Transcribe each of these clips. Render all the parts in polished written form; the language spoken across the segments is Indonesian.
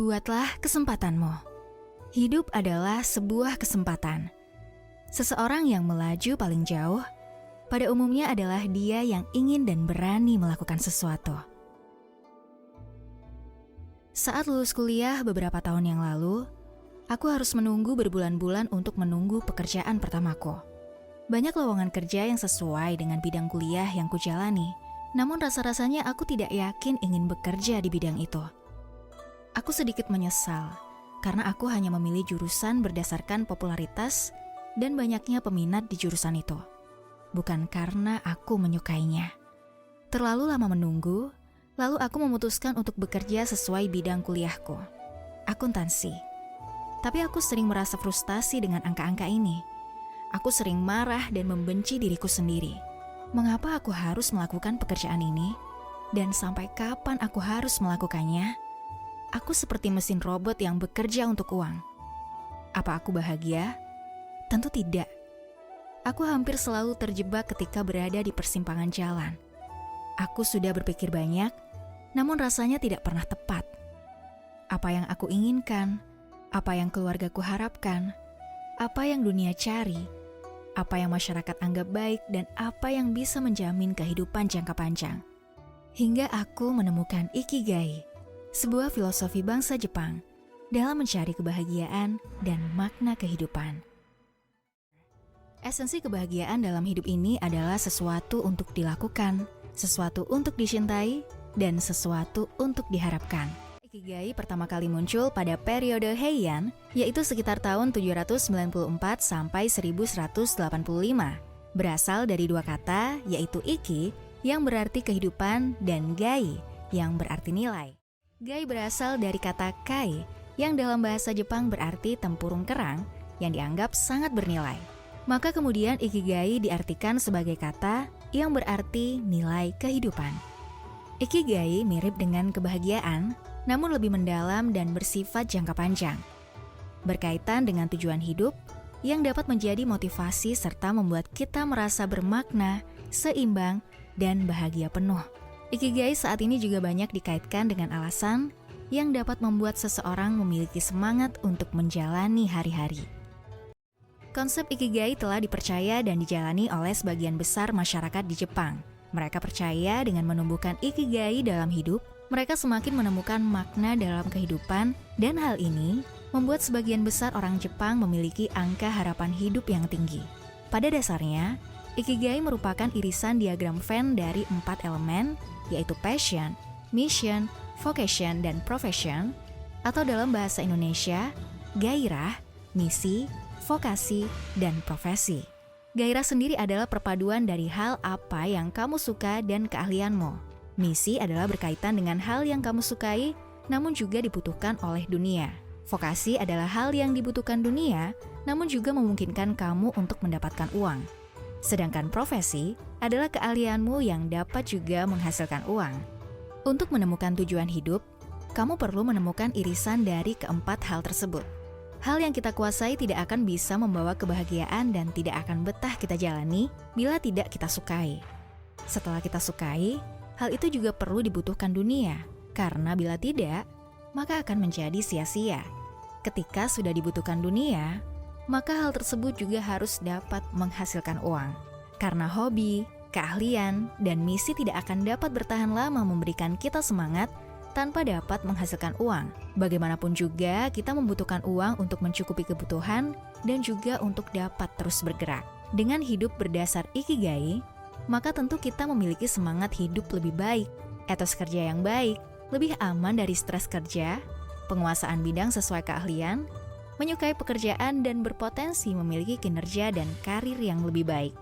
Buatlah kesempatanmu. Hidup adalah sebuah kesempatan. Seseorang yang melaju paling jauh, pada umumnya adalah dia yang ingin dan berani melakukan sesuatu. Saat lulus kuliah beberapa tahun yang lalu, aku harus menunggu berbulan-bulan untuk menunggu pekerjaan pertamaku. Banyak lowongan kerja yang sesuai dengan bidang kuliah yang kujalani, namun rasa-rasanya aku tidak yakin ingin bekerja di bidang itu. Aku sedikit menyesal, karena aku hanya memilih jurusan berdasarkan popularitas dan banyaknya peminat di jurusan itu. Bukan karena aku menyukainya. Terlalu lama menunggu, lalu aku memutuskan untuk bekerja sesuai bidang kuliahku, akuntansi. Tapi aku sering merasa frustasi dengan angka-angka ini. Aku sering marah dan membenci diriku sendiri. Mengapa aku harus melakukan pekerjaan ini? Dan sampai kapan aku harus melakukannya? Aku seperti mesin robot yang bekerja untuk uang. Apa aku bahagia? Tentu tidak. Aku hampir selalu terjebak ketika berada di persimpangan jalan. Aku sudah berpikir banyak, namun rasanya tidak pernah tepat. Apa yang aku inginkan, apa yang keluargaku harapkan, apa yang dunia cari, apa yang masyarakat anggap baik, dan apa yang bisa menjamin kehidupan jangka panjang. Hingga aku menemukan Ikigai, sebuah filosofi bangsa Jepang dalam mencari kebahagiaan dan makna kehidupan. Esensi kebahagiaan dalam hidup ini adalah sesuatu untuk dilakukan, sesuatu untuk dicintai, dan sesuatu untuk diharapkan. Ikigai pertama kali muncul pada periode Heian, yaitu sekitar tahun 794 sampai 1185. Berasal dari dua kata, yaitu Iki yang berarti kehidupan dan Gai yang berarti nilai. Gai berasal dari kata kai yang dalam bahasa Jepang berarti tempurung kerang yang dianggap sangat bernilai. Maka kemudian Ikigai diartikan sebagai kata yang berarti nilai kehidupan. Ikigai mirip dengan kebahagiaan, namun lebih mendalam dan bersifat jangka panjang. Berkaitan dengan tujuan hidup yang dapat menjadi motivasi serta membuat kita merasa bermakna, seimbang, dan bahagia penuh. Ikigai saat ini juga banyak dikaitkan dengan alasan yang dapat membuat seseorang memiliki semangat untuk menjalani hari-hari. Konsep Ikigai telah dipercaya dan dijalani oleh sebagian besar masyarakat di Jepang. Mereka percaya dengan menumbuhkan Ikigai dalam hidup, mereka semakin menemukan makna dalam kehidupan, dan hal ini membuat sebagian besar orang Jepang memiliki angka harapan hidup yang tinggi. Pada dasarnya, Ikigai merupakan irisan diagram Venn dari 4 elemen, yaitu passion, mission, vocation, dan profession, atau dalam bahasa Indonesia, gairah, misi, vokasi, dan profesi. Gairah sendiri adalah perpaduan dari hal apa yang kamu suka dan keahlianmu. Misi adalah berkaitan dengan hal yang kamu sukai, namun juga dibutuhkan oleh dunia. Vokasi adalah hal yang dibutuhkan dunia, namun juga memungkinkan kamu untuk mendapatkan uang. Sedangkan profesi adalah keahlianmu yang dapat juga menghasilkan uang. Untuk menemukan tujuan hidup, kamu perlu menemukan irisan dari keempat hal tersebut. Hal yang kita kuasai tidak akan bisa membawa kebahagiaan dan tidak akan betah kita jalani bila tidak kita sukai. Setelah kita sukai, hal itu juga perlu dibutuhkan dunia, karena bila tidak, maka akan menjadi sia-sia. Ketika sudah dibutuhkan dunia, maka hal tersebut juga harus dapat menghasilkan uang. Karena hobi, keahlian, dan misi tidak akan dapat bertahan lama memberikan kita semangat tanpa dapat menghasilkan uang. Bagaimanapun juga kita membutuhkan uang untuk mencukupi kebutuhan dan juga untuk dapat terus bergerak. Dengan hidup berdasar Ikigai, maka tentu kita memiliki semangat hidup lebih baik, etos kerja yang baik, lebih aman dari stres kerja, penguasaan bidang sesuai keahlian, menyukai pekerjaan, dan berpotensi memiliki kinerja dan karir yang lebih baik.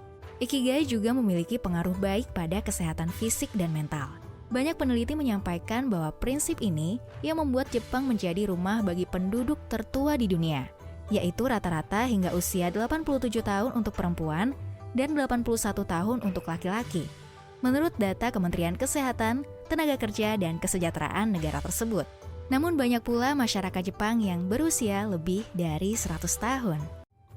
Ikigai juga memiliki pengaruh baik pada kesehatan fisik dan mental. Banyak peneliti menyampaikan bahwa prinsip ini yang membuat Jepang menjadi rumah bagi penduduk tertua di dunia, yaitu rata-rata hingga usia 87 tahun untuk perempuan dan 81 tahun untuk laki-laki. Menurut data Kementerian Kesehatan, Tenaga Kerja, dan Kesejahteraan negara tersebut. Namun banyak pula masyarakat Jepang yang berusia lebih dari 100 tahun.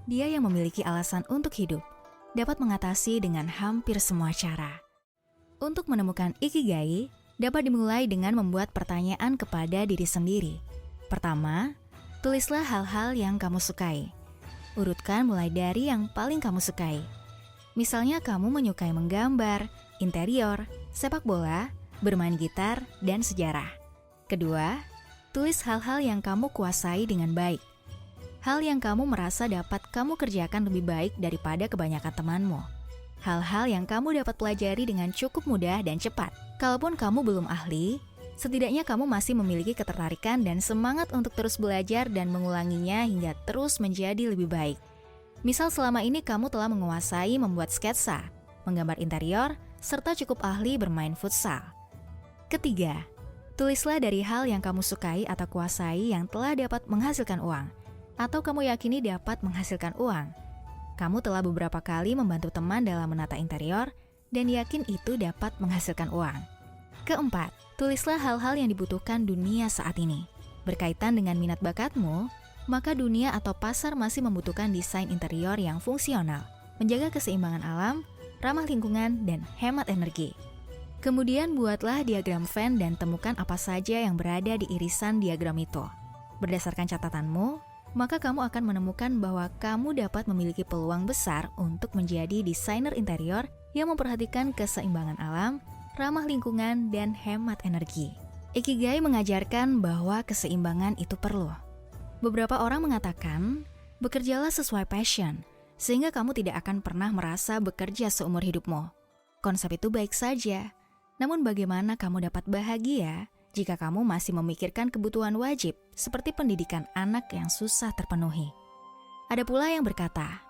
Dia yang memiliki alasan untuk hidup dapat mengatasi dengan hampir semua cara. Untuk menemukan Ikigai, dapat dimulai dengan membuat pertanyaan kepada diri sendiri. Pertama, tulislah hal-hal yang kamu sukai. Urutkan mulai dari yang paling kamu sukai. Misalnya kamu menyukai menggambar, interior, sepak bola, bermain gitar, dan sejarah. Kedua, tulis hal-hal yang kamu kuasai dengan baik. Hal yang kamu merasa dapat kamu kerjakan lebih baik daripada kebanyakan temanmu. Hal-hal yang kamu dapat pelajari dengan cukup mudah dan cepat. Kalaupun kamu belum ahli, setidaknya kamu masih memiliki ketertarikan dan semangat untuk terus belajar dan mengulanginya hingga terus menjadi lebih baik. Misal selama ini kamu telah menguasai membuat sketsa, menggambar interior, serta cukup ahli bermain futsal. Ketiga, tulislah dari hal yang kamu sukai atau kuasai yang telah dapat menghasilkan uang, atau kamu yakini dapat menghasilkan uang. Kamu telah beberapa kali membantu teman dalam menata interior dan yakin itu dapat menghasilkan uang. Keempat, tulislah hal-hal yang dibutuhkan dunia saat ini. Berkaitan dengan minat bakatmu, maka dunia atau pasar masih membutuhkan desain interior yang fungsional, menjaga keseimbangan alam, ramah lingkungan, dan hemat energi. Kemudian buatlah diagram Venn dan temukan apa saja yang berada di irisan diagram itu. Berdasarkan catatanmu, maka kamu akan menemukan bahwa kamu dapat memiliki peluang besar untuk menjadi desainer interior yang memperhatikan keseimbangan alam, ramah lingkungan, dan hemat energi. Ikigai mengajarkan bahwa keseimbangan itu perlu. Beberapa orang mengatakan, bekerjalah sesuai passion, sehingga kamu tidak akan pernah merasa bekerja seumur hidupmu. Konsep itu baik saja, namun bagaimana kamu dapat bahagia jika kamu masih memikirkan kebutuhan wajib seperti pendidikan anak yang susah terpenuhi? Ada pula yang berkata,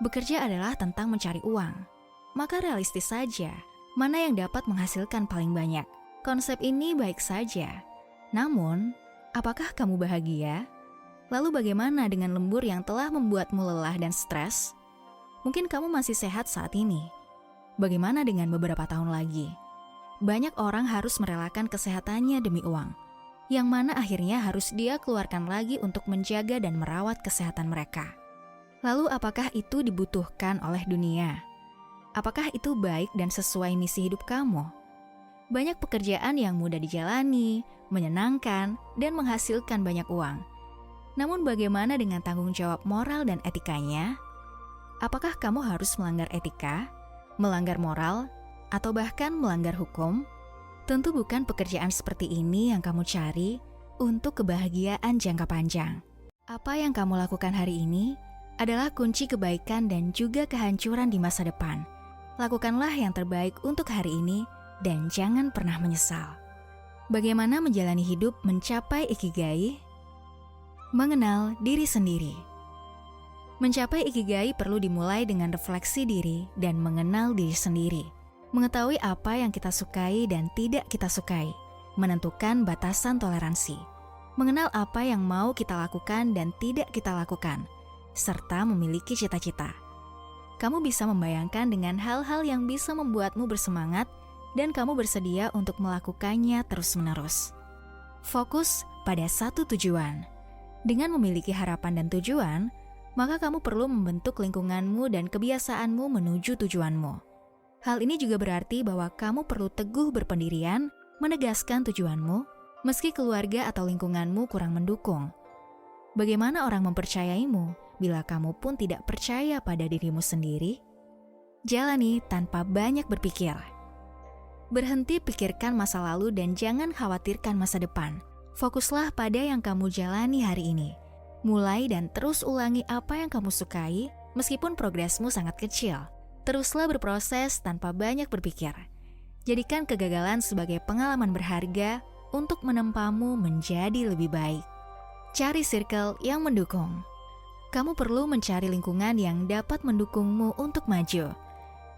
bekerja adalah tentang mencari uang. Maka realistis saja, mana yang dapat menghasilkan paling banyak. Konsep ini baik saja. Namun, apakah kamu bahagia? Lalu bagaimana dengan lembur yang telah membuatmu lelah dan stres? Mungkin kamu masih sehat saat ini. Bagaimana dengan beberapa tahun lagi? Banyak orang harus merelakan kesehatannya demi uang, yang mana akhirnya harus dia keluarkan lagi untuk menjaga dan merawat kesehatan mereka. Lalu apakah itu dibutuhkan oleh dunia? Apakah itu baik dan sesuai misi hidup kamu? Banyak pekerjaan yang mudah dijalani, menyenangkan, dan menghasilkan banyak uang. Namun bagaimana dengan tanggung jawab moral dan etikanya? Apakah kamu harus melanggar etika, melanggar moral, atau bahkan melanggar hukum? Tentu bukan pekerjaan seperti ini yang kamu cari untuk kebahagiaan jangka panjang. Apa yang kamu lakukan hari ini adalah kunci kebaikan dan juga kehancuran di masa depan. Lakukanlah yang terbaik untuk hari ini dan jangan pernah menyesal. Bagaimana menjalani hidup mencapai ikigai? Mengenal diri sendiri. Mencapai ikigai perlu dimulai dengan refleksi diri dan mengenal diri sendiri. Mengetahui apa yang kita sukai dan tidak kita sukai, menentukan batasan toleransi, mengenal apa yang mau kita lakukan dan tidak kita lakukan, serta memiliki cita-cita. Kamu bisa membayangkan dengan hal-hal yang bisa membuatmu bersemangat dan kamu bersedia untuk melakukannya terus-menerus. Fokus pada satu tujuan. Dengan memiliki harapan dan tujuan, maka kamu perlu membentuk lingkunganmu dan kebiasaanmu menuju tujuanmu. Hal ini juga berarti bahwa kamu perlu teguh berpendirian, menegaskan tujuanmu, meski keluarga atau lingkunganmu kurang mendukung. Bagaimana orang mempercayaimu bila kamu pun tidak percaya pada dirimu sendiri? Jalani tanpa banyak berpikir. Berhenti pikirkan masa lalu dan jangan khawatirkan masa depan. Fokuslah pada yang kamu jalani hari ini. Mulai dan terus ulangi apa yang kamu sukai, meskipun progresmu sangat kecil. Teruslah berproses tanpa banyak berpikir. Jadikan kegagalan sebagai pengalaman berharga untuk menempamu menjadi lebih baik. Cari circle yang mendukung. Kamu perlu mencari lingkungan yang dapat mendukungmu untuk maju.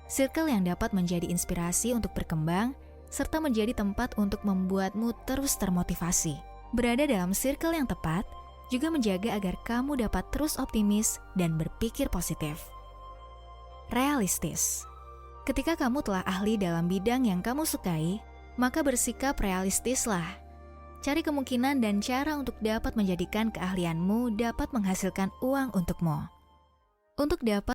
Circle yang dapat menjadi inspirasi untuk berkembang, serta menjadi tempat untuk membuatmu terus termotivasi. Berada dalam circle yang tepat juga menjaga agar kamu dapat terus optimis dan berpikir positif. Realistis. Ketika kamu telah ahli dalam bidang yang kamu sukai, maka bersikap realistislah. Cari kemungkinan dan cara untuk dapat menjadikan keahlianmu dapat menghasilkan uang untukmu. Untuk dapat